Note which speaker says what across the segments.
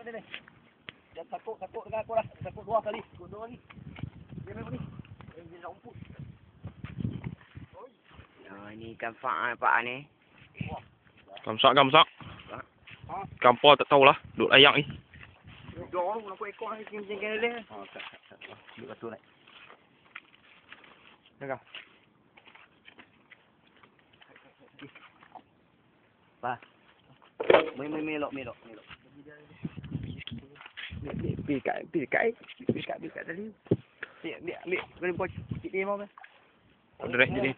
Speaker 1: dia ni. Dia takut dengan aku lah. Takut 2 kali. Takut 2 kali. Dia memang ni. Dia nak umput.
Speaker 2: Ini ikan pak ni.
Speaker 3: Gamsak. Kampar tak tahulah. Duk layak ni.
Speaker 1: Duduk nak buat ekor ni. Tinggal dia. Tak. Duduk kat tu naik. Tengok. Ba. Melok. Pi kat tadi. Ambil boleh buat sikit dia mau kan.
Speaker 3: Direct je ni.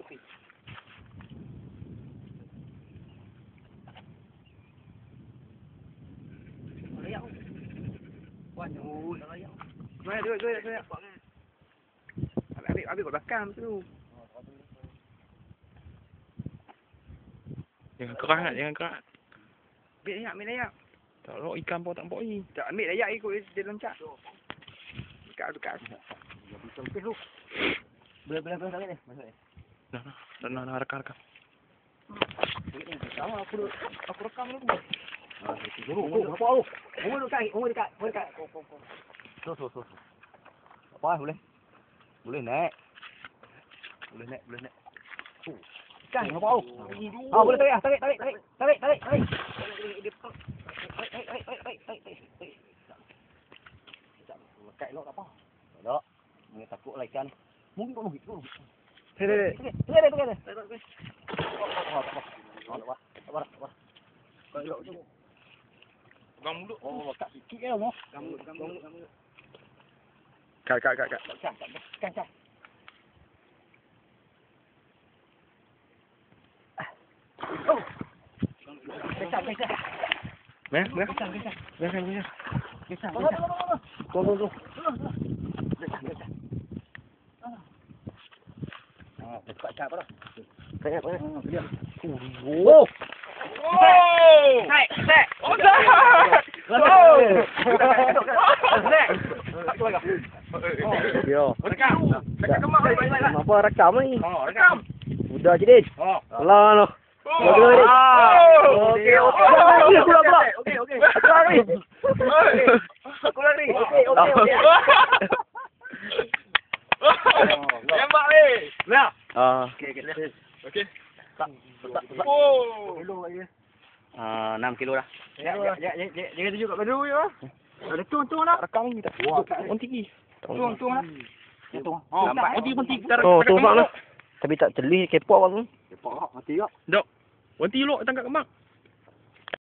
Speaker 1: Mana duduk. Ambil kat belakang tu.
Speaker 3: Jangan keras.
Speaker 1: Ambil layak.
Speaker 3: Tak nak ikan pun tak nampak ni.
Speaker 1: Tak ambil layak ikut dia loncat. Dekat. Sampai tu. Belah sangat ni. Masuk ni.
Speaker 3: Dah rekam.
Speaker 1: Sama aku rekam dulu. Umur dekat. So. Apa boleh? Boleh naik. Ikan apa au? Boleh tarik. Tarik. Lekat elok apa? Tak. Ni takutlah ikan. Mungkin kau. Tengok. Kau elok tu.
Speaker 3: Pegang mulut.
Speaker 1: Lekat sikit je mau. Kamu.
Speaker 3: Kat.
Speaker 1: Kan. Kisah.
Speaker 3: Meh.
Speaker 1: Kisah.
Speaker 3: Tunggu.
Speaker 1: Dekat cap apa dah?
Speaker 3: Tengok.
Speaker 1: Lihat.
Speaker 3: Oh.
Speaker 1: Set.
Speaker 3: Yo.
Speaker 1: Rekam kemak.
Speaker 3: Apa rekam ni?
Speaker 1: Rekam.
Speaker 3: Udah je din. Alah noh. Okey. Aku lari. Okey.
Speaker 1: Tembak ni. Nah.
Speaker 3: Okey.
Speaker 1: Oh.
Speaker 2: 6 kilo dah.
Speaker 1: Jangan tunjuk kat baru je. Ada tong dah.
Speaker 3: Rekam ni tak. On tinggi.
Speaker 1: Tong dah.
Speaker 3: Nampak on tinggi.
Speaker 1: Oh,
Speaker 3: tu mak lah. Tapi tak celih kepok bang.
Speaker 1: Cepat mati tak?
Speaker 3: Dok. On tinggi lok tangkap kemak.